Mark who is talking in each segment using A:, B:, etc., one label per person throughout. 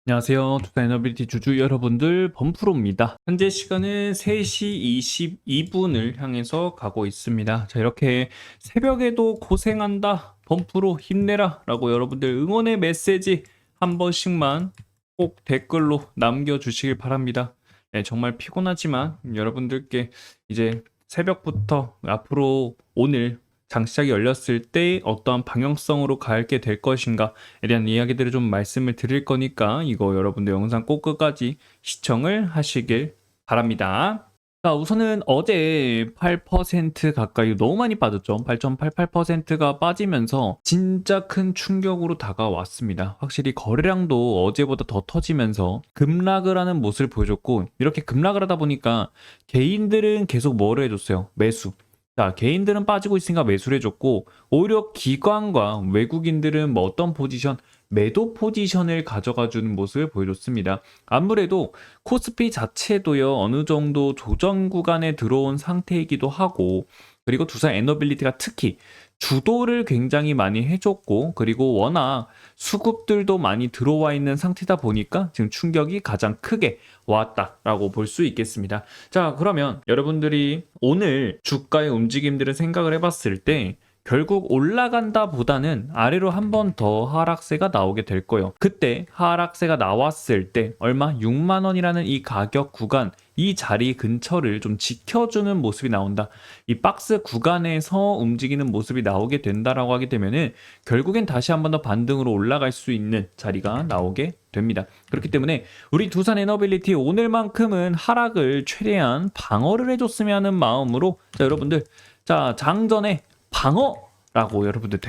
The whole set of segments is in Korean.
A: 안녕하세요. 투자 에너빌리티 주주 여러분들, 범프로입니다. 현재 시간은 3시 22분을 향해서 가고 있습니다. 자, 이렇게 새벽에도 고생한다, 범프로 힘내라 라고 여러분들 응원의 메시지 한 번씩만 꼭 댓글로 남겨주시길 바랍니다. 네, 정말 피곤하지만 여러분들께 이제 새벽부터 앞으로 오늘 장시장이 열렸을 때 어떠한 방향성으로 가게 될 것인가에 대한 이야기들을 좀 말씀을 드릴 거니까 이거 여러분들 영상 꼭 끝까지 시청을 하시길 바랍니다. 자, 우선은 어제 8% 가까이 너무 많이 빠졌죠. 8.88%가 빠지면서 진짜 큰 충격으로 다가왔습니다. 확실히 거래량도 어제보다 더 터지면서 급락을 하는 모습을 보여줬고, 이렇게 급락을 하다 보니까 개인들은 계속 뭐를 해줬어요? 매수. 자, 개인들은 빠지고 있으니까 매수를 해줬고, 오히려 기관과 외국인들은 뭐 어떤 포지션, 매도 포지션을 가져가 주는 모습을 보여줬습니다. 아무래도 코스피 자체도요, 어느 정도 조정 구간에 들어온 상태이기도 하고, 그리고 두산 에너빌리티가 특히 주도를 굉장히 많이 해줬고, 그리고 워낙 수급들도 많이 들어와 있는 상태다 보니까 지금 충격이 가장 크게 왔다라고 볼 수 있겠습니다. 자, 그러면 여러분들이 오늘 주가의 움직임들을 생각을 해봤을 때 결국 올라간다 보다는 아래로 한 번 더 하락세가 나오게 될 거예요. 그때 하락세가 나왔을 때 얼마? 6만 원이라는 이 가격 구간, 이 자리 근처를 좀 지켜주는 모습이 나온다. 이 박스 구간에서 움직이는 모습이 나오게 된다라고 하게 되면은 결국엔 다시 한 번 더 반등으로 올라갈 수 있는 자리가 나오게 됩니다. 그렇기 때문에 우리 두산 에너빌리티 오늘만큼은 하락을 최대한 방어를 해줬으면 하는 마음으로, 자, 여러분들, 자, 장전에 방어라고 여러분들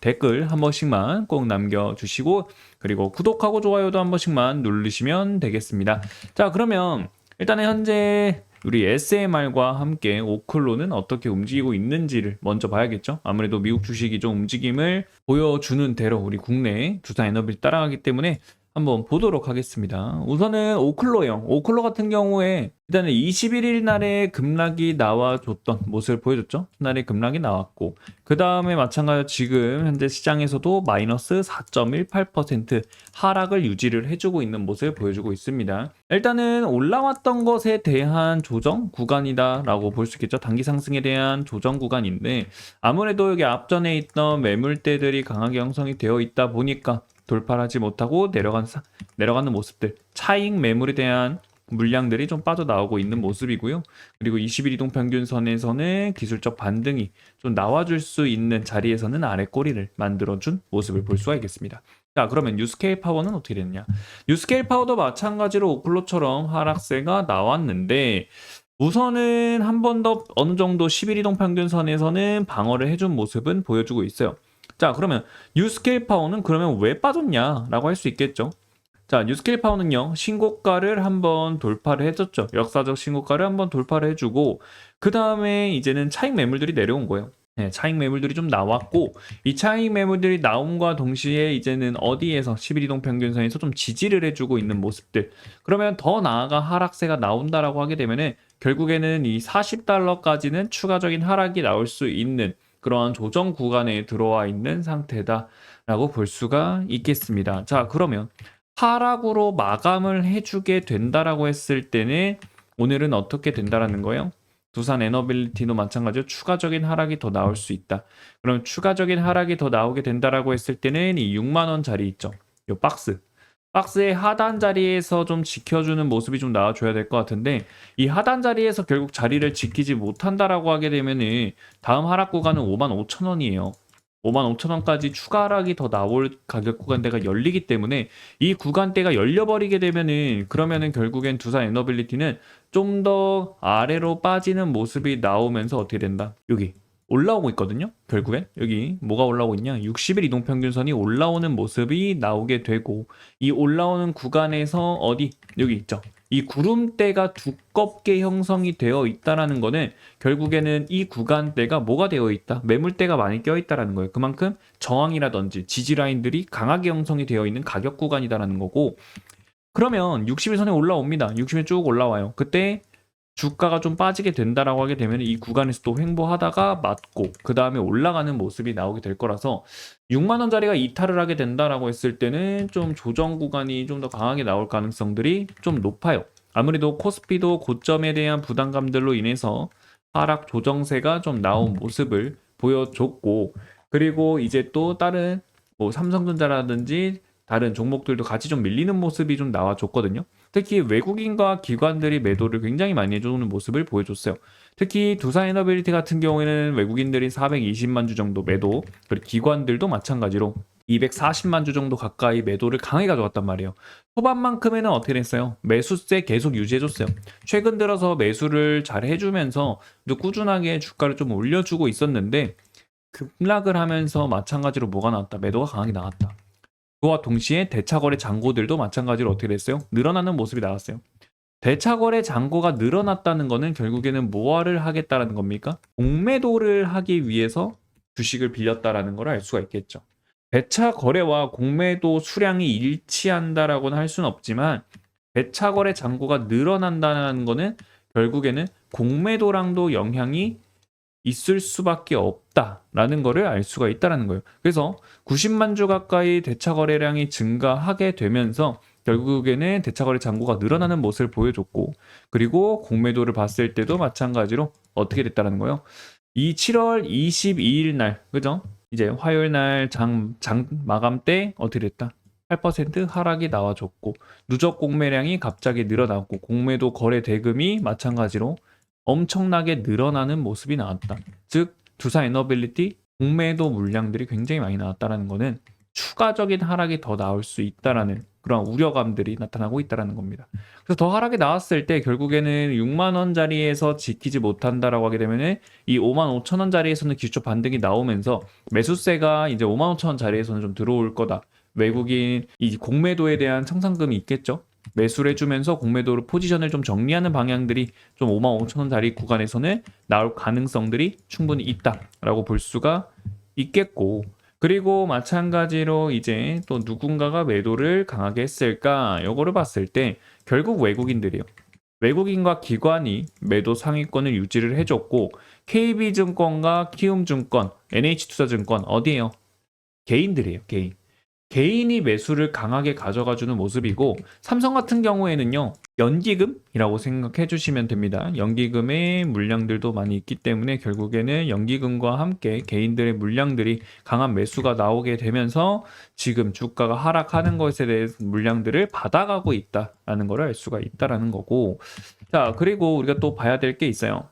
A: 댓글 한 번씩만 꼭 남겨주시고, 그리고 구독하고 좋아요도 한 번씩만 누르시면 되겠습니다. 자, 그러면 일단은 현재 우리 SMR과 함께 오클로는 어떻게 움직이고 있는지를 먼저 봐야겠죠. 아무래도 미국 주식이 좀 움직임을 보여주는 대로 우리 국내 두산 에너빌 따라가기 때문에 한번 보도록 하겠습니다. 우선은 오클로요. 오클로 같은 경우에 일단은 21일 날에 급락이 나와줬던 모습을 보여줬죠. 그날에 급락이 나왔고, 그 다음에 마찬가지로 지금 현재 시장에서도 마이너스 4.18% 하락을 유지를 해주고 있는 모습을 보여주고 있습니다. 일단은 올라왔던 것에 대한 조정 구간이다라고 볼 수 있겠죠. 단기 상승에 대한 조정 구간인데, 아무래도 여기 앞전에 있던 매물대들이 강하게 형성이 되어 있다 보니까 돌파하지 못하고 내려가는 모습들, 차익 매물에 대한 물량들이 좀 빠져나오고 있는 모습이고요. 그리고 21 이동 평균선에서는 기술적 반등이 좀 나와줄 수 있는 자리에서는 아래 꼬리를 만들어준 모습을 볼 수가 있겠습니다. 자, 그러면 뉴스케일 파워는 어떻게 됐냐? 뉴스케일 파워도 마찬가지로 오클로처럼 하락세가 나왔는데, 우선은 한 번 더 어느 정도 11 이동 평균선에서는 방어를 해준 모습은 보여주고 있어요. 자, 그러면 뉴스케일 파워는 그러면 왜 빠졌냐라고 할 수 있겠죠. 자, 뉴스케일 파워는요, 신고가를 한번 돌파를 해줬죠. 역사적 신고가를 한번 돌파를 해주고, 그 다음에 이제는 차익 매물들이 내려온 거예요. 네, 차익 매물들이 좀 나왔고, 이 차익 매물들이 나옴과 동시에 이제는 어디에서 11이동 평균선에서 좀 지지를 해주고 있는 모습들. 그러면 더 나아가 하락세가 나온다라고 하게 되면은 결국에는 이 40달러까지는 추가적인 하락이 나올 수 있는 그러한 조정 구간에 들어와 있는 상태다라고 볼 수가 있겠습니다. 자, 그러면 하락으로 마감을 해주게 된다라고 했을 때는 오늘은 어떻게 된다라는 거예요? 두산 에너빌리티도 마찬가지로 추가적인 하락이 더 나올 수 있다. 그럼 추가적인 하락이 더 나오게 된다라고 했을 때는 이 6만 원 자리 있죠. 이 박스의 하단 자리에서 좀 지켜주는 모습이 좀 나와줘야 될 것 같은데, 이 하단 자리에서 결국 자리를 지키지 못한다라고 하게 되면은 다음 하락 구간은 55,000원이에요. 55,000원까지 추가 하락이 더 나올 가격 구간대가 열리기 때문에 이 구간대가 열려버리게 되면은, 그러면은 결국엔 두산 에너빌리티는 좀 더 아래로 빠지는 모습이 나오면서 어떻게 된다? 여기 올라오고 있거든요. 결국엔 여기 뭐가 올라오고 있냐? 60일 이동평균선이 올라오는 모습이 나오게 되고, 이 올라오는 구간에서 어디? 여기 있죠. 이 구름대가 두껍게 형성이 되어 있다라는 거는 결국에는 이 구간대가 뭐가 되어 있다? 매물대가 많이 껴 있다라는 거예요. 그만큼 저항이라든지 지지 라인들이 강하게 형성이 되어 있는 가격 구간이다라는 거고, 그러면 60일선에 올라옵니다. 60일 쭉 올라와요. 그때 주가가 좀 빠지게 된다라고 하게 되면 이 구간에서 또 횡보하다가 맞고 그 다음에 올라가는 모습이 나오게 될 거라서 6만 원짜리가 이탈을 하게 된다라고 했을 때는 좀 조정 구간이 좀 더 강하게 나올 가능성들이 좀 높아요. 아무래도 코스피도 고점에 대한 부담감들로 인해서 하락 조정세가 좀 나온 모습을 보여줬고, 그리고 이제 또 다른 뭐 삼성전자라든지 다른 종목들도 같이 좀 밀리는 모습이 좀 나와줬거든요. 특히 외국인과 기관들이 매도를 굉장히 많이 해주는 모습을 보여줬어요. 특히 두산에너빌리티 같은 경우에는 외국인들이 420만 주 정도 매도, 그리고 기관들도 마찬가지로 240만 주 정도 가까이 매도를 강하게 가져갔단 말이에요. 초반만큼에는 어떻게 됐어요? 매수세 계속 유지해줬어요. 최근 들어서 매수를 잘 해주면서 꾸준하게 주가를 좀 올려주고 있었는데 급락을 하면서 마찬가지로 뭐가 나왔다? 매도가 강하게 나왔다. 그와 동시에 대차거래 잔고들도 마찬가지로 어떻게 됐어요? 늘어나는 모습이 나왔어요. 대차거래 잔고가 늘어났다는 거는 결국에는 뭐를 하겠다라는 겁니까? 공매도를 하기 위해서 주식을 빌렸다라는 걸 알 수가 있겠죠. 대차거래와 공매도 수량이 일치한다라고는 할 수는 없지만 대차거래 잔고가 늘어난다는 거는 결국에는 공매도랑도 영향이 있을 수밖에 없다라는 거를 알 수가 있다라는 거예요. 그래서 90만 주 가까이 대차 거래량이 증가하게 되면서 결국에는 대차 거래 잔고가 늘어나는 모습을 보여줬고, 그리고 공매도를 봤을 때도 마찬가지로 어떻게 됐다라는 거예요. 이 7월 22일 날, 그죠? 이제 화요일 날 장 마감 때 어떻게 됐다? 8% 하락이 나와줬고, 누적 공매량이 갑자기 늘어났고, 공매도 거래 대금이 마찬가지로 엄청나게 늘어나는 모습이 나왔다. 즉 두산에너빌리티 공매도 물량들이 굉장히 많이 나왔다는 것은 추가적인 하락이 더 나올 수 있다라는 그런 우려감들이 나타나고 있다는 겁니다. 그래서 더 하락이 나왔을 때 결국에는 6만 원짜리에서 지키지 못한다라고 하게 되면 이 5만 5천 원짜리에서는 기술적 반등이 나오면서 매수세가 이제 5만 5천 원짜리에서는 좀 들어올 거다. 외국인 이 공매도에 대한 청산금이 있겠죠. 매수를 해주면서 공매도로 포지션을 좀 정리하는 방향들이 좀 5만 5천 원짜리 구간에서는 나올 가능성들이 충분히 있다라고 볼 수가 있겠고, 그리고 마찬가지로 이제 또 누군가가 매도를 강하게 했을까 요거를 봤을 때 결국 외국인들이요. 외국인과 기관이 매도 상위권을 유지를 해줬고, KB증권과 키움증권, NH투자증권 어디에요? 개인들이에요. 개인이 매수를 강하게 가져가주는 모습이고, 삼성 같은 경우에는요 연기금이라고 생각해 주시면 됩니다. 연기금의 물량들도 많이 있기 때문에 결국에는 연기금과 함께 개인들의 물량들이 강한 매수가 나오게 되면서 지금 주가가 하락하는 것에 대해서 물량들을 받아가고 있다라는 걸 알 수가 있다라는 거고, 자 그리고 우리가 또 봐야 될 게 있어요.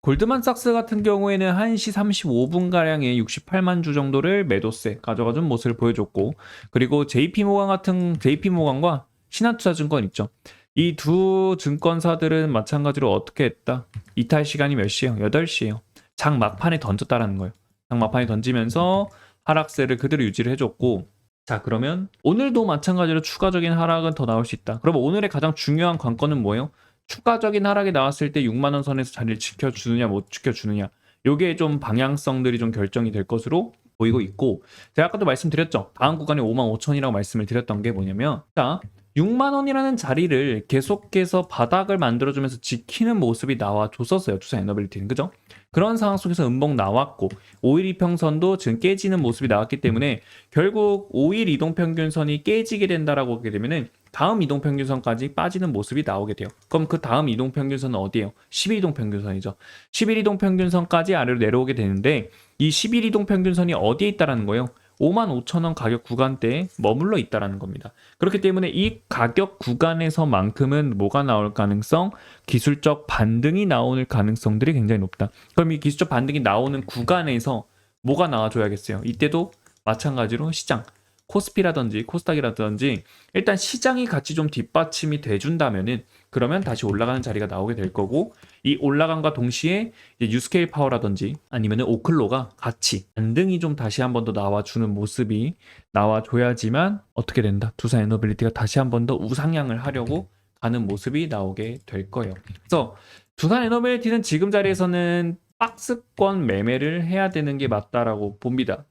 A: 골드만삭스 같은 경우에는 1시 35분가량에 68만 주 정도를 매도세 가져가준 모습을 보여줬고, 그리고 JP모간과 신한투자증권 있죠. 이 두 증권사들은 마찬가지로 어떻게 했다? 이탈 시간이 몇 시예요? 8시예요. 장 막판에 던졌다라는 거예요. 장 막판에 던지면서 하락세를 그대로 유지를 해줬고, 자 그러면 오늘도 마찬가지로 추가적인 하락은 더 나올 수 있다. 그러면 오늘의 가장 중요한 관건은 뭐예요? 추가적인 하락이 나왔을 때 6만 원 선에서 자리를 지켜주느냐 못 지켜주느냐, 요게 좀 방향성들이 좀 결정이 될 것으로 보이고 있고, 제가 아까도 말씀드렸죠. 다음 구간에 5만 5천이라고 말씀을 드렸던 게 뭐냐면, 자 6만 원이라는 자리를 계속해서 바닥을 만들어주면서 지키는 모습이 나와줬었어요. 두산에너빌리티는, 그죠? 그런 상황 속에서 음봉 나왔고 5일 이평선도 지금 깨지는 모습이 나왔기 때문에 결국 5일 이동평균선이 깨지게 된다라고 하게 되면은 다음 이동평균선까지 빠지는 모습이 나오게 돼요. 그럼 그 다음 이동평균선은 어디예요? 10일 이동평균선이죠. 10일 이동평균선까지 아래로 내려오게 되는데 이 10일 이동평균선이 어디에 있다라는 거예요? 5만 5천 원 가격 구간대에 머물러 있다라는 겁니다. 그렇기 때문에 이 가격 구간에서만큼은 뭐가 나올 가능성? 기술적 반등이 나오는 가능성들이 굉장히 높다. 그럼 이 기술적 반등이 나오는 구간에서 뭐가 나와줘야겠어요? 이때도 마찬가지로 시장, 코스피라든지 코스닥이라든지 일단 시장이 같이 좀 뒷받침이 돼준다면은 그러면 다시 올라가는 자리가 나오게 될 거고, 이 올라간과 동시에 이제 유스케일 파워라든지 아니면은 오클로가 같이 반등이 좀 다시 한 번 더 나와주는 모습이 나와줘야지만 어떻게 된다? 두산에너빌리티가 다시 한 번 더 우상향을 하려고 가는 모습이 나오게 될 거예요. 그래서 두산에너빌리티는 지금 자리에서는 박스권 매매를 해야 되는 게 맞다라고 봅니다.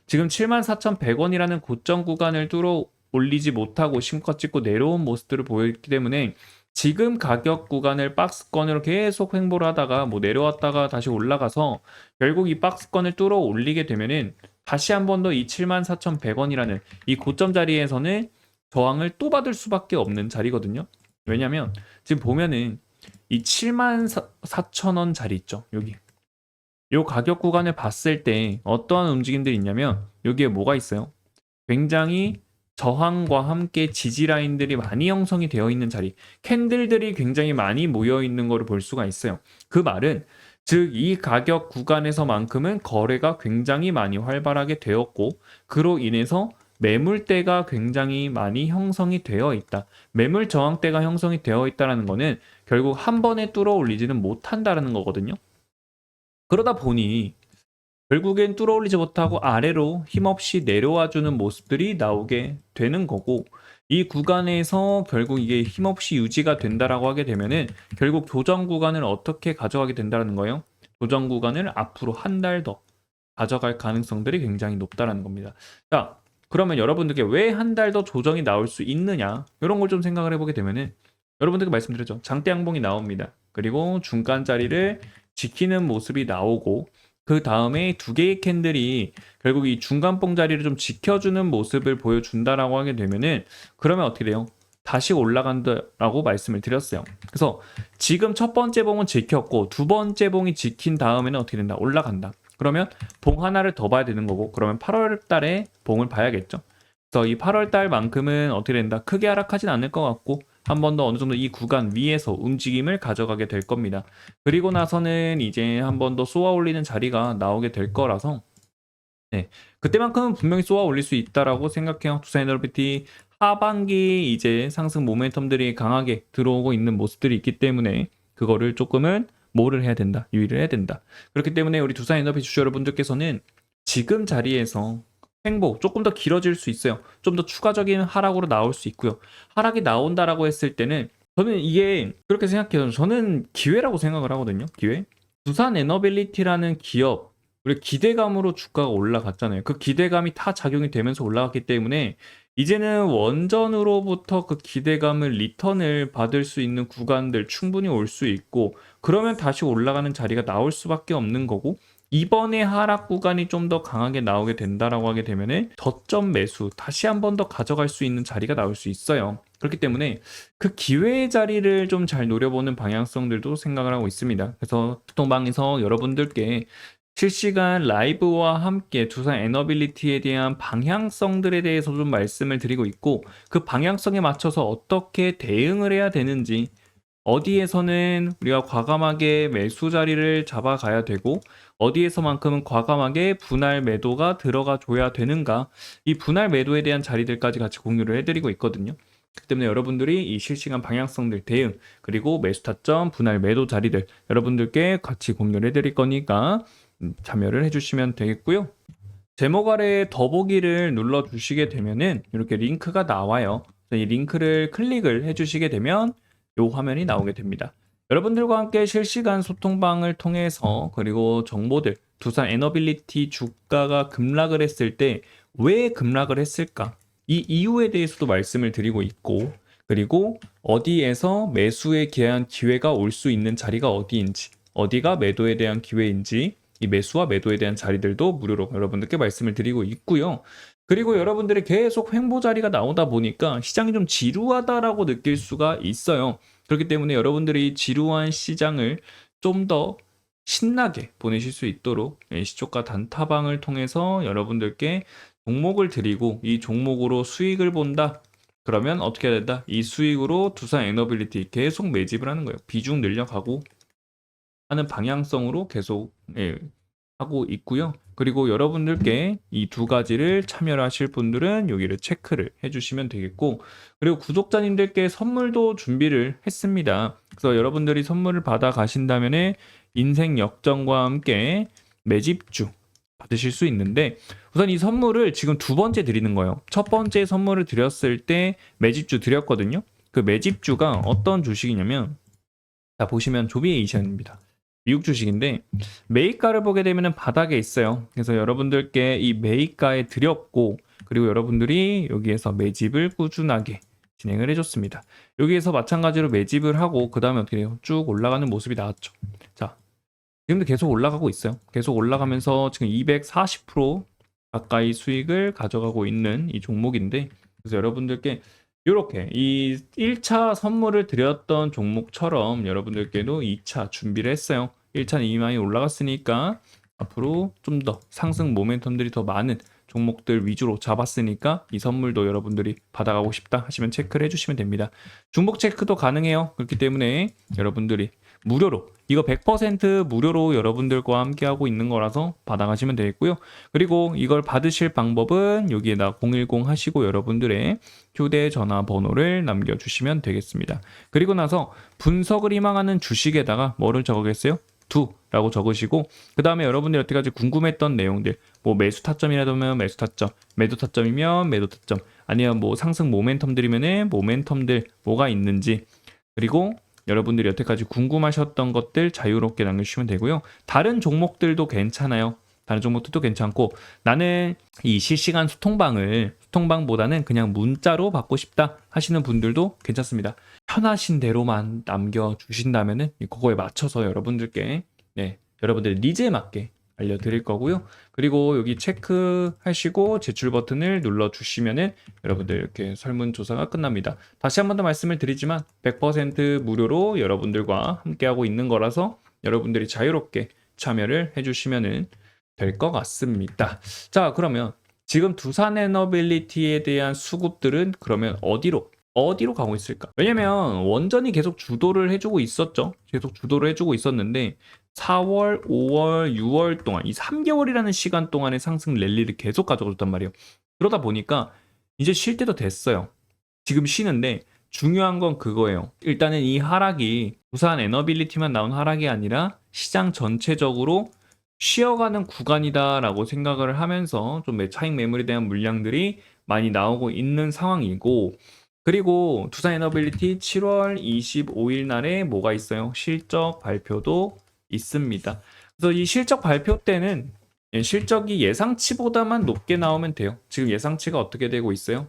A: 지금 74,100원이라는 고점 구간을 뚫어 올리지 못하고 심컷 찍고 내려온 모습들을 보였기 때문에 지금 가격 구간을 박스권으로 계속 횡보를 하다가 뭐 내려왔다가 다시 올라가서 결국 이 박스권을 뚫어 올리게 되면은 다시 한 번 더 이 74,100원이라는 이 고점 자리에서는 저항을 또 받을 수밖에 없는 자리거든요. 왜냐면 지금 보면은 이 74,000원 자리 있죠. 여기. 요 가격 구간을 봤을 때 어떠한 움직임들이 있냐면 여기에 뭐가 있어요? 굉장히 저항과 함께 지지 라인들이 많이 형성이 되어 있는 자리, 캔들들이 굉장히 많이 모여 있는 것을 볼 수가 있어요. 그 말은 즉 이 가격 구간에서만큼은 거래가 굉장히 많이 활발하게 되었고 그로 인해서 매물대가 굉장히 많이 형성이 되어 있다. 매물 저항대가 형성이 되어 있다라는 거는 결국 한 번에 뚫어 올리지는 못한다라는 거거든요. 그러다 보니 결국엔 뚫어올리지 못하고 아래로 힘없이 내려와주는 모습들이 나오게 되는 거고 이 구간에서 결국 이게 힘없이 유지가 된다라고 하게 되면은 결국 조정 구간을 어떻게 가져가게 된다는 거예요. 조정 구간을 앞으로 한 달 더 가져갈 가능성들이 굉장히 높다라는 겁니다. 자, 그러면 여러분들께 왜 한 달 더 조정이 나올 수 있느냐 이런 걸 좀 생각을 해보게 되면은 여러분들께 말씀드렸죠. 장대 양봉이 나옵니다. 그리고 중간 자리를 지키는 모습이 나오고 그 다음에 두 개의 캔들이 결국 이 중간봉 자리를 좀 지켜주는 모습을 보여준다라고 하게 되면은 그러면 어떻게 돼요? 다시 올라간다라고 말씀을 드렸어요. 그래서 지금 첫 번째 봉은 지켰고 두 번째 봉이 지킨 다음에는 어떻게 된다? 올라간다. 그러면 봉 하나를 더 봐야 되는 거고 그러면 8월 달에 봉을 봐야겠죠. 그래서 이 8월 달만큼은 어떻게 된다? 크게 하락하진 않을 것 같고 한 번 더 어느 정도 이 구간 위에서 움직임을 가져가게 될 겁니다. 그리고 나서는 이제 한 번 더 쏘아 올리는 자리가 나오게 될 거라서 네, 그때만큼은 분명히 쏘아 올릴 수 있다라고 생각해요. 두산 에너비티 하반기 이제 상승 모멘텀들이 강하게 들어오고 있는 모습들이 있기 때문에 그거를 조금은 뭐를 해야 된다, 유의를 해야 된다. 그렇기 때문에 우리 두산 에너비 주주 여러분들께서는 지금 자리에서 횡보 조금 더 길어질 수 있어요. 좀 더 추가적인 하락으로 나올 수 있고요. 하락이 나온다라고 했을 때는 저는 이게 그렇게 생각해요. 저는 기회라고 생각을 하거든요. 기회. 두산 에너빌리티라는 기업 우리 기대감으로 주가가 올라갔잖아요. 그 기대감이 다 작용이 되면서 올라갔기 때문에 이제는 원전으로부터 그 기대감을 리턴을 받을 수 있는 구간들 충분히 올 수 있고 그러면 다시 올라가는 자리가 나올 수밖에 없는 거고 이번에 하락 구간이 좀 더 강하게 나오게 된다라고 하게 되면은 저점 매수 다시 한 번 더 가져갈 수 있는 자리가 나올 수 있어요. 그렇기 때문에 그 기회의 자리를 좀 잘 노려보는 방향성들도 생각을 하고 있습니다. 그래서 소통방에서 여러분들께 실시간 라이브와 함께 두산 에너빌리티에 대한 방향성들에 대해서 좀 말씀을 드리고 있고 그 방향성에 맞춰서 어떻게 대응을 해야 되는지 어디에서는 우리가 과감하게 매수 자리를 잡아가야 되고 어디에서만큼은 과감하게 분할 매도가 들어가 줘야 되는가 이 분할 매도에 대한 자리들까지 같이 공유를 해드리고 있거든요. 그렇기 때문에 여러분들이 이 실시간 방향성들 대응 그리고 매수 타점 분할 매도 자리들 여러분들께 같이 공유를 해드릴 거니까 참여를 해주시면 되겠고요. 제목 아래 더보기를 눌러주시게 되면은 이렇게 링크가 나와요. 이 링크를 클릭을 해주시게 되면 이 화면이 나오게 됩니다. 여러분들과 함께 실시간 소통방을 통해서 그리고 정보들 두산 에너빌리티 주가가 급락을 했을 때 왜 급락을 했을까? 이 이유에 대해서도 말씀을 드리고 있고 그리고 어디에서 매수에 대한 기회가 올 수 있는 자리가 어디인지 어디가 매도에 대한 기회인지 이 매수와 매도에 대한 자리들도 무료로 여러분들께 말씀을 드리고 있고요. 그리고 여러분들이 계속 횡보 자리가 나오다 보니까 시장이 좀 지루하다라고 느낄 수가 있어요. 그렇기 때문에 여러분들이 지루한 시장을 좀 더 신나게 보내실 수 있도록 시초가 단타방을 통해서 여러분들께 종목을 드리고 이 종목으로 수익을 본다. 그러면 어떻게 해야 된다? 이 수익으로 두산 에너빌리티 계속 매집을 하는 거예요. 비중 늘려가고 하는 방향성으로 계속 하고 있고요. 그리고 여러분들께 이 두 가지를 참여를 하실 분들은 여기를 체크를 해주시면 되겠고 그리고 구독자님들께 선물도 준비를 했습니다. 그래서 여러분들이 선물을 받아 가신다면 인생 역전과 함께 매집주 받으실 수 있는데 우선 이 선물을 지금 두 번째 드리는 거예요. 첫 번째 선물을 드렸을 때 매집주 드렸거든요. 그 매집주가 어떤 주식이냐면 자 보시면 조비에이션입니다. 미국 주식인데 매입가를 보게 되면 바닥에 있어요. 그래서 여러분들께 이 매입가에 드렸고 그리고 여러분들이 여기에서 매집을 꾸준하게 진행을 해줬습니다. 여기에서 마찬가지로 매집을 하고 그 다음에 어떻게 돼요? 쭉 올라가는 모습이 나왔죠. 자, 지금도 계속 올라가고 있어요. 계속 올라가면서 지금 240% 가까이 수익을 가져가고 있는 이 종목인데, 그래서 여러분들께 이렇게 이 1차 선물을 드렸던 종목처럼 여러분들께도 2차 준비를 했어요. 1차는 이미 많이 올라갔으니까 앞으로 좀 더 상승 모멘텀들이 더 많은 종목들 위주로 잡았으니까 이 선물도 여러분들이 받아가고 싶다 하시면 체크를 해주시면 됩니다. 중복 체크도 가능해요. 그렇기 때문에 여러분들이 무료로, 이거 100% 무료로 여러분들과 함께 하고 있는 거라서 받아가시면 되겠고요. 그리고 이걸 받으실 방법은 여기에다 010 하시고 여러분들의 휴대전화 번호를 남겨주시면 되겠습니다. 그리고 나서 분석을 희망하는 주식에다가 뭐를 적어겠어요? 라고 적으시고, 그 다음에 여러분들이 여태까지 궁금했던 내용들, 뭐 매수 타점이라면 매수 타점, 매도 타점이면 매도 타점, 아니면 뭐 상승 모멘텀들이면은 모멘텀들 뭐가 있는지, 그리고 여러분들이 여태까지 궁금하셨던 것들 자유롭게 남겨주시면 되고요. 다른 종목들도 괜찮아요. 다른 종목들도 괜찮고, 나는 이 실시간 소통방보다는 그냥 문자로 받고 싶다 하시는 분들도 괜찮습니다. 편하신 대로만 남겨주신다면은 그거에 맞춰서 여러분들께, 여러분들의 니즈에 맞게 알려드릴 거고요. 그리고 여기 체크하시고 제출 버튼을 눌러주시면은 여러분들 이렇게 설문조사가 끝납니다. 다시 한 번 더 말씀을 드리지만 100% 무료로 여러분들과 함께하고 있는 거라서 여러분들이 자유롭게 참여를 해주시면은 될 것 같습니다. 자, 그러면 지금 두산 에너빌리티에 대한 수급들은 그러면 어디로 가고 있을까? 왜냐면 원전이 계속 주도를 해주고 있었죠. 계속 주도를 해주고 있었는데 4월, 5월, 6월 동안 이 3개월이라는 시간 동안의 상승 랠리를 계속 가져줬단 말이에요. 그러다 보니까 이제 쉴 때도 됐어요. 지금 쉬는데 중요한 건 그거예요. 일단은 이 하락이 두산 에너빌리티만 나온 하락이 아니라 시장 전체적으로 쉬어가는 구간이다라고 생각을 하면서 좀 차익 매물에 대한 물량들이 많이 나오고 있는 상황이고, 그리고 두산 에너빌리티 7월 25일 날에 뭐가 있어요? 실적 발표도 있습니다. 그래서 이 실적 발표 때는 실적이 예상치보다만 높게 나오면 돼요. 지금 예상치가 어떻게 되고 있어요?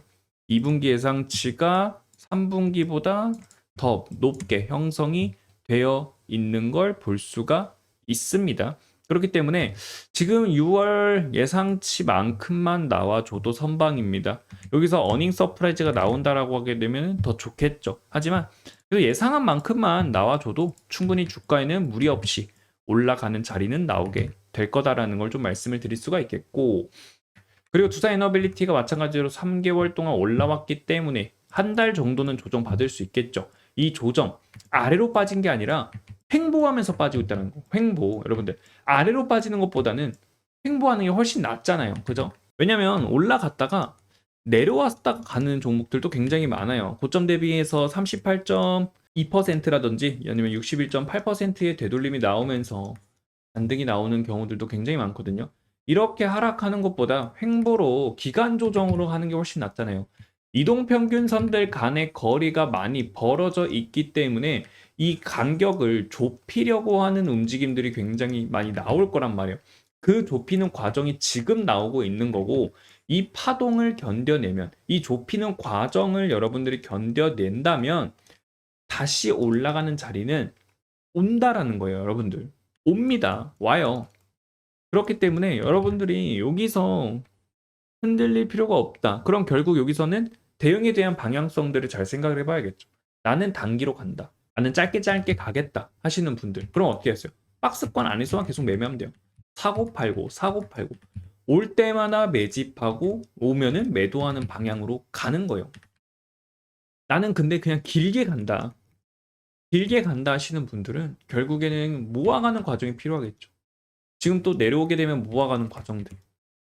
A: 2분기 예상치가 3분기보다 더 높게 형성이 되어 있는 걸 볼 수가 있습니다. 그렇기 때문에 지금 6월 예상치만큼만 나와줘도 선방입니다. 여기서 어닝 서프라이즈가 나온다라고 하게 되면 더 좋겠죠. 하지만 예상한 만큼만 나와줘도 충분히 주가에는 무리 없이 올라가는 자리는 나오게 될 거다라는 걸 좀 말씀을 드릴 수가 있겠고, 그리고 두산 에너빌리티가 마찬가지로 3개월 동안 올라왔기 때문에 한 달 정도는 조정 받을 수 있겠죠. 이 조정 아래로 빠진 게 아니라 횡보하면서 빠지고 있다는 거. 횡보. 여러분들 아래로 빠지는 것보다는 횡보하는 게 훨씬 낫잖아요. 그죠? 왜냐면 올라갔다가 내려왔다가 가는 종목들도 굉장히 많아요. 고점 대비해서 38.2%라든지 아니면 61.8%의 되돌림이 나오면서 반등이 나오는 경우들도 굉장히 많거든요. 이렇게 하락하는 것보다 횡보로 기간 조정으로 하는 게 훨씬 낫잖아요. 이동평균선들 간의 거리가 많이 벌어져 있기 때문에 이 간격을 좁히려고 하는 움직임들이 굉장히 많이 나올 거란 말이에요. 그 좁히는 과정이 지금 나오고 있는 거고, 이 파동을 견뎌내면, 이 좁히는 과정을 여러분들이 견뎌낸다면 다시 올라가는 자리는 온다라는 거예요. 여러분들 옵니다. 와요. 그렇기 때문에 여러분들이 여기서 흔들릴 필요가 없다. 그럼 결국 여기서는 대응에 대한 방향성들을 잘 생각을 해봐야겠죠. 나는 단기로 간다. 나는 짧게 가겠다 하시는 분들, 그럼 어떻게 했어요? 박스권 안에서만 계속 매매하면 돼요. 사고 팔고 올 때마다 매집하고 오면은 매도하는 방향으로 가는 거예요. 나는 근데 그냥 길게 간다 하시는 분들은 결국에는 모아가는 과정이 필요하겠죠. 지금 또 내려오게 되면 모아가는 과정들,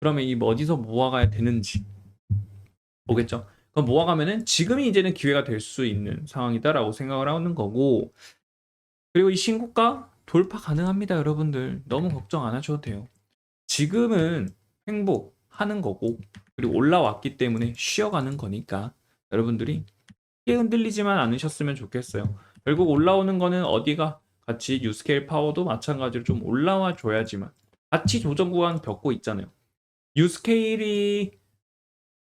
A: 그러면 이 어디서 모아가야 되는지 보겠죠. 그럼 모아가면은 지금이 이제는 기회가 될 수 있는 상황이다라고 생각을 하는 거고, 그리고 이 신고가 돌파 가능합니다. 여러분들 너무 걱정 안 하셔도 돼요. 지금은 횡보하는 거고, 그리고 올라왔기 때문에 쉬어가는 거니까 여러분들이 크게 흔들리지만 않으셨으면 좋겠어요. 결국 올라오는 거는 어디가 같이 유스케일 파워도 마찬가지로 좀 올라와 줘야지만, 같이 조정 구간 겪고 있잖아요. 유스케일이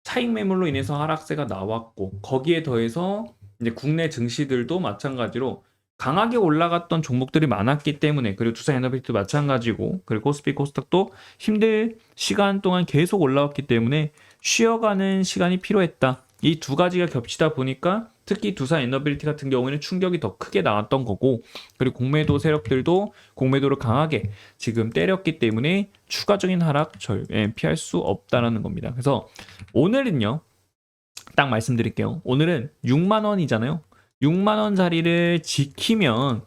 A: 차익 매물로 인해서 하락세가 나왔고 거기에 더해서 이제 국내 증시들도 마찬가지로 강하게 올라갔던 종목들이 많았기 때문에 그리고 두산에너비티도 마찬가지고 그리고 코스피 코스닥도 힘들 시간 동안 계속 올라왔기 때문에 쉬어가는 시간이 필요했다. 이 두 가지가 겹치다 보니까 특히 두산에너빌리티 같은 경우에는 충격이 더 크게 나왔던 거고 그리고 공매도 세력들도 공매도를 강하게 지금 때렸기 때문에 추가적인 하락 피할 수 없다라는 겁니다. 그래서 오늘은요. 딱 말씀드릴게요. 오늘은 6만 원이잖아요. 6만 원 자리를 지키면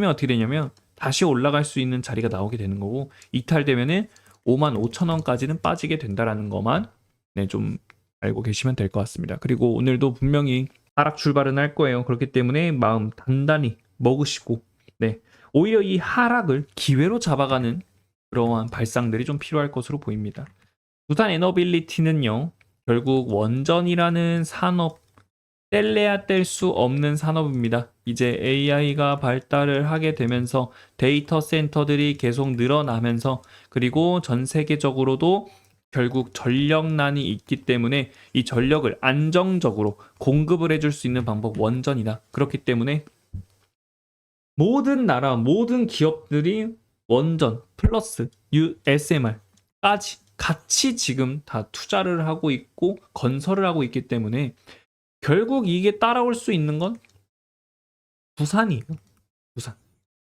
A: 어떻게 되냐면 다시 올라갈 수 있는 자리가 나오게 되는 거고 이탈되면은 5만 5천 원까지는 빠지게 된다라는 것만 네, 좀 알고 계시면 될 것 같습니다. 그리고 오늘도 분명히 하락 출발은 할 거예요. 그렇기 때문에 마음 단단히 먹으시고 네. 오히려 이 하락을 기회로 잡아가는 그러한 발상들이 좀 필요할 것으로 보입니다. 두산 에너빌리티는요. 결국 원전이라는 산업 뗄래야 뗄 수 없는 산업입니다. 이제 AI가 발달을 하게 되면서 데이터 센터들이 계속 늘어나면서 그리고 전 세계적으로도 결국 전력난이 있기 때문에 이 전력을 안정적으로 공급을 해줄 수 있는 방법 원전이다. 그렇기 때문에 모든 나라, 모든 기업들이 원전 플러스 SMR까지 같이 지금 다 투자를 하고 있고 건설을 하고 있기 때문에 결국 이게 따라올 수 있는 건 부산이에요.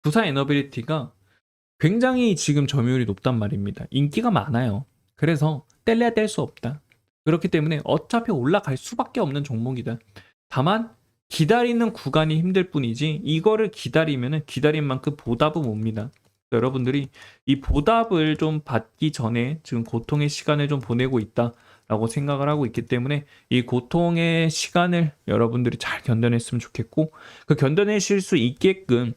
A: 부산 에너빌리티가 굉장히 지금 점유율이 높단 말입니다. 인기가 많아요. 그래서 뗄래야 뗄 수 없다. 그렇기 때문에 어차피 올라갈 수밖에 없는 종목이다. 다만 기다리는 구간이 힘들 뿐이지 이거를 기다리면은 기다린 만큼 보답은 옵니다. 여러분들이 이 보답을 좀 받기 전에 지금 고통의 시간을 좀 보내고 있다라고 생각을 하고 있기 때문에 이 고통의 시간을 여러분들이 잘 견뎌냈으면 좋겠고 그 견뎌내실 수 있게끔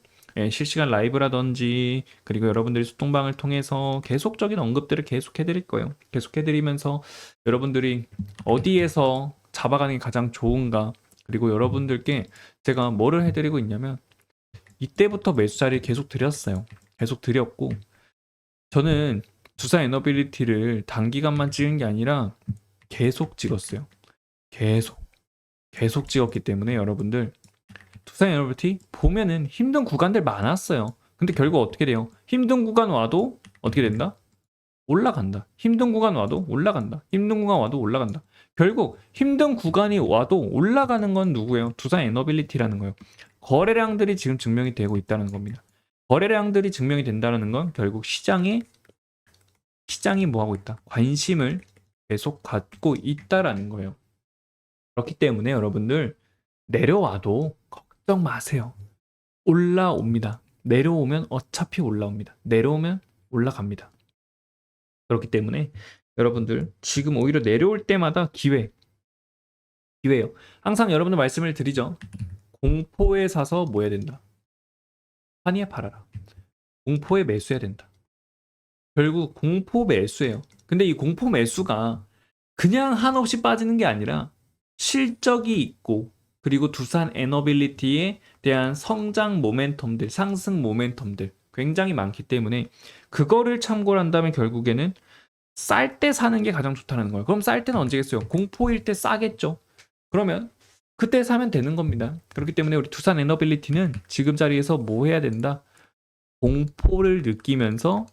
A: 실시간 라이브라든지 그리고 여러분들이 소통방을 통해서 계속적인 언급들을 계속 해드릴 거예요. 계속 해드리면서 여러분들이 어디에서 잡아가는 게 가장 좋은가 그리고 여러분들께 제가 뭐를 해드리고 있냐면 이때부터 매수 자리를 계속 드렸어요. 계속 드렸고 저는 두산 에너빌리티를 단기간만 찍은 게 아니라 계속 찍었어요. 계속 찍었기 때문에 여러분들 두산 에너빌리티 보면은 힘든 구간들 많았어요. 근데 결국 어떻게 돼요? 힘든 구간 와도 어떻게 된다? 올라간다. 힘든 구간 와도 올라간다. 힘든 구간 와도 올라간다. 결국 힘든 구간이 와도 올라가는 건 누구예요? 두산 에너빌리티라는 거예요. 거래량들이 지금 증명이 되고 있다는 겁니다. 거래량들이 증명이 된다는 건 결국 시장이 뭐 하고 있다? 관심을 계속 갖고 있다라는 거예요. 그렇기 때문에 여러분들 내려와도 걱정 마세요. 올라옵니다. 내려오면 어차피 올라옵니다. 내려오면 올라갑니다. 그렇기 때문에 여러분들 지금 오히려 내려올 때마다 기회예요. 항상 여러분들 말씀을 드리죠. 공포에 사서 뭐 해야 된다? 환희에 팔아라. 공포에 매수해야 된다. 결국 공포 매수예요. 근데 이 공포 매수가 그냥 한없이 빠지는 게 아니라 실적이 있고 그리고 두산 에너빌리티에 대한 성장 모멘텀들, 상승 모멘텀들 굉장히 많기 때문에 그거를 참고를 한다면 결국에는 쌀 때 사는 게 가장 좋다는 거예요. 그럼 쌀 때는 언제겠어요? 공포일 때 싸겠죠. 그러면 그때 사면 되는 겁니다. 그렇기 때문에 우리 두산 에너빌리티는 지금 자리에서 뭐 해야 된다? 공포를 느끼면서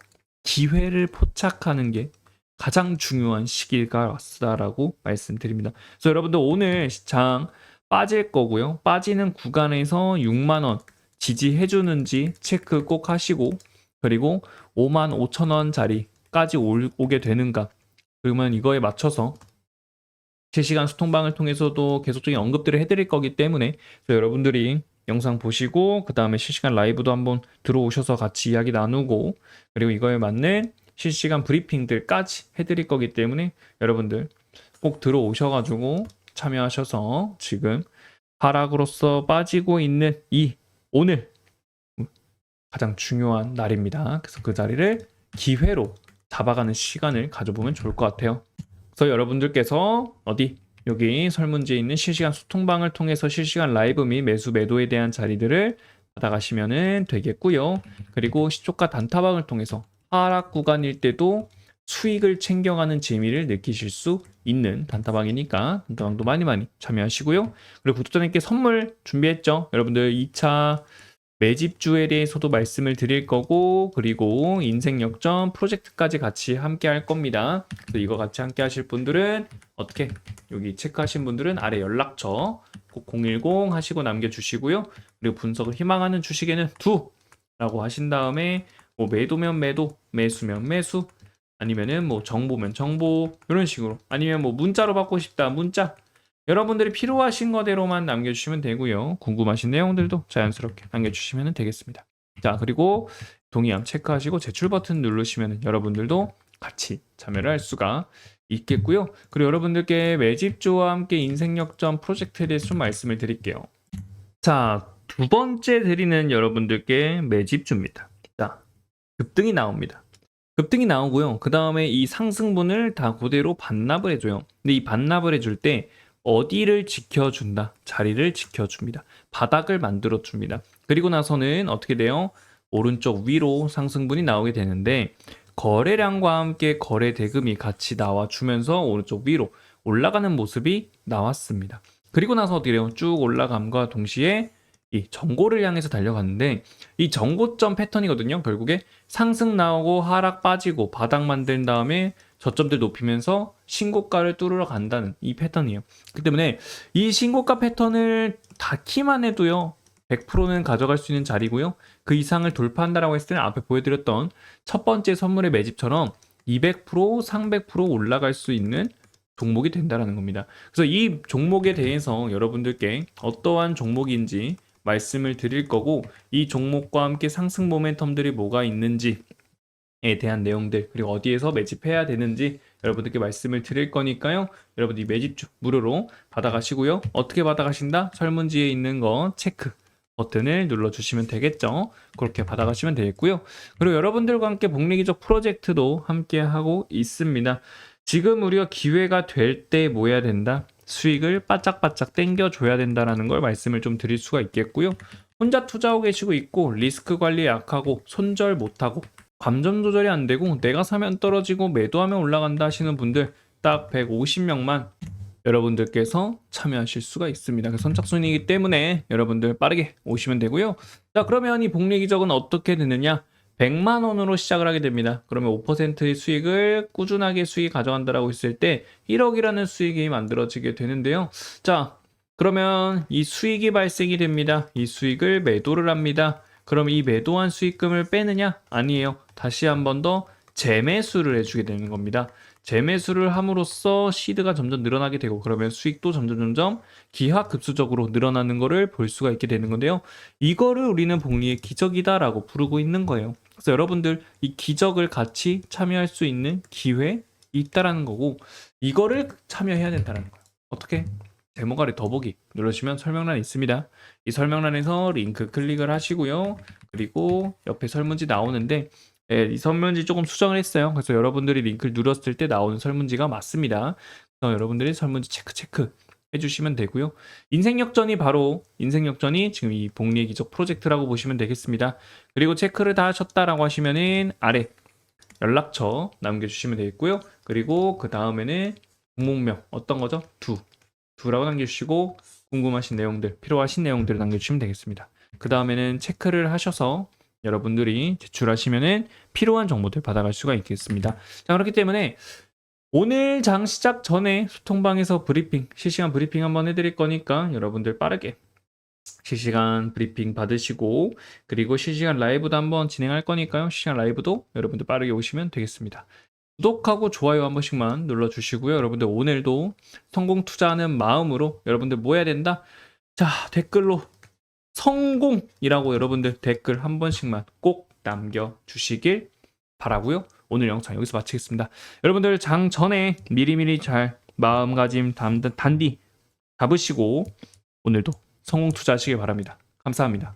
A: 기회를 포착하는 게 가장 중요한 시기가 왔다라고 말씀드립니다. 그래서 여러분들 오늘 시장 빠질 거고요. 빠지는 구간에서 6만 원 지지해 주는지 체크 꼭 하시고 그리고 5만 5천 원 자리까지 오게 되는가 그러면 이거에 맞춰서 실시간 소통방을 통해서도 계속적인 언급들을 해드릴 거기 때문에 여러분들이 영상 보시고 그 다음에 실시간 라이브도 한번 들어오셔서 같이 이야기 나누고 그리고 이거에 맞는 실시간 브리핑들까지 해드릴 거기 때문에 여러분들 꼭 들어오셔가지고 참여하셔서 지금 하락으로서 빠지고 있는 이 오늘 가장 중요한 날입니다. 그래서 그 자리를 기회로 잡아가는 시간을 가져보면 좋을 것 같아요. 그래서 여러분들께서 여기 설문지에 있는 실시간 소통방을 통해서 실시간 라이브 및 매수 매도에 대한 자리들을 받아가시면 되겠고요. 그리고 시초가 단타방을 통해서 하락 구간일 때도 수익을 챙겨가는 재미를 느끼실 수 있는 단타방이니까 단타방도 많이 참여하시고요. 그리고 구독자님께 선물 준비했죠. 여러분들 2차 매집주에 대해서도 말씀을 드릴 거고, 그리고 인생 역전 프로젝트까지 같이 함께 할 겁니다. 그래서 이거 같이 함께 하실 분들은 어떻게, 여기 체크하신 분들은 아래 연락처 꼭 010 하시고 남겨주시고요. 그리고 분석을 희망하는 주식에는 두 라고 하신 다음에 뭐 매도면 매도, 매수면 매수, 아니면은 뭐 정보면 정보, 이런 식으로, 아니면 뭐 문자로 받고 싶다 문자, 여러분들이 필요하신 거대로만 남겨주시면 되고요. 궁금하신 내용들도 자연스럽게 남겨주시면 되겠습니다. 자, 그리고 동의함 체크하시고 제출 버튼 누르시면 여러분들도 같이 참여를 할 수가 있겠고요. 그리고 여러분들께 매집주와 함께 인생 역전 프로젝트에 대해서 좀 말씀을 드릴게요. 자, 두 번째 드리는 여러분들께 매집주입니다. 자, 급등이 나옵니다. 급등이 나오고요. 그 다음에 이 상승분을 다 그대로 반납을 해줘요. 근데 이 반납을 해줄 때 어디를 지켜준다? 자리를 지켜줍니다. 바닥을 만들어줍니다. 그리고 나서는 어떻게 돼요? 오른쪽 위로 상승분이 나오게 되는데, 거래량과 함께 거래 대금이 같이 나와주면서 오른쪽 위로 올라가는 모습이 나왔습니다. 그리고 나서 어떻게 돼요? 쭉 올라감과 동시에 이 정고를 향해서 달려갔는데, 이 정고점 패턴이거든요. 결국에 상승 나오고 하락 빠지고 바닥 만든 다음에 저점들 높이면서 신고가를 뚫으러 간다는 이 패턴이에요. 그 때문에 이 신고가 패턴을 닿기만 해도요, 100%는 가져갈 수 있는 자리고요. 그 이상을 돌파한다라고 했을 때는 앞에 보여드렸던 첫 번째 선물의 매집처럼 200%, 300% 올라갈 수 있는 종목이 된다라는 겁니다. 그래서 이 종목에 대해서 여러분들께 어떠한 종목인지 말씀을 드릴 거고, 이 종목과 함께 상승 모멘텀들이 뭐가 있는지에 대한 내용들, 그리고 어디에서 매집해야 되는지 여러분들께 말씀을 드릴 거니까요. 여러분 이 매집주 무료로 받아가시고요. 어떻게 받아가신다? 설문지에 있는 거 체크 버튼을 눌러주시면 되겠죠. 그렇게 받아가시면 되겠고요. 그리고 여러분들과 함께 복리기적 프로젝트도 함께 하고 있습니다. 지금 우리가 기회가 될 때 뭐 해야 된다? 수익을 바짝바짝 땡겨줘야 된다는 걸 말씀을 좀 드릴 수가 있겠고요. 혼자 투자하고 계시고 있고 리스크 관리에 약하고 손절 못하고 감정 조절이 안 되고 내가 사면 떨어지고 매도하면 올라간다 하시는 분들 딱 150명만 여러분들께서 참여하실 수가 있습니다. 그래서 선착순이기 때문에 여러분들 빠르게 오시면 되고요. 자, 그러면 이 복리기적은 어떻게 되느냐? 100만 원으로 시작을 하게 됩니다. 그러면 5%의 수익을 꾸준하게 수익 가져간다라고 했을 때 1억이라는 수익이 만들어지게 되는데요. 자, 그러면 이 수익이 발생이 됩니다. 이 수익을 매도를 합니다. 그럼 이 매도한 수익금을 빼느냐? 아니에요. 다시 한 번 더 재매수를 해주게 되는 겁니다. 재매수를 함으로써 시드가 점점 늘어나게 되고, 그러면 수익도 점점 기하급수적으로 늘어나는 것을 볼 수가 있게 되는 건데요. 이거를 우리는 복리의 기적이다라고 부르고 있는 거예요. 그래서 여러분들 이 기적을 같이 참여할 수 있는 기회 있다라는 거고, 이거를 참여해야 된다는 거예요. 어떻게? 제목 아래 더보기 누르시면 설명란이 있습니다. 이 설명란에서 링크 클릭을 하시고요. 그리고 옆에 설문지 나오는데, 이 설문지 조금 수정을 했어요. 그래서 여러분들이 링크를 눌렀을 때 나오는 설문지가 맞습니다. 그래서 여러분들이 설문지 체크 해주시면 되고요. 인생역전이 지금 이 복리의 기적 프로젝트라고 보시면 되겠습니다. 그리고 체크를 다 하셨다라고 하시면은 아래 연락처 남겨주시면 되겠고요. 그리고 그 다음에는 종목명 어떤 거죠? 두라고 남겨주시고 궁금하신 내용들, 필요하신 내용들을 남겨주시면 되겠습니다. 그 다음에는 체크를 하셔서 여러분들이 제출하시면은 필요한 정보들 받아갈 수가 있겠습니다. 자, 그렇기 때문에 오늘 장 시작 전에 소통방에서 실시간 브리핑 한번 해드릴 거니까 여러분들 빠르게 실시간 브리핑 받으시고, 그리고 실시간 라이브도 한번 진행할 거니까요. 실시간 라이브도 여러분들 빠르게 오시면 되겠습니다. 구독하고 좋아요 한 번씩만 눌러주시고요. 여러분들 오늘도 성공 투자하는 마음으로 여러분들 뭐 해야 된다? 자, 댓글로 성공이라고 여러분들 댓글 한 번씩만 꼭 남겨주시길 바라고요. 오늘 영상 여기서 마치겠습니다. 여러분들 장 전에 미리미리 잘 마음가짐 단디 잡으시고 오늘도 성공 투자하시길 바랍니다. 감사합니다.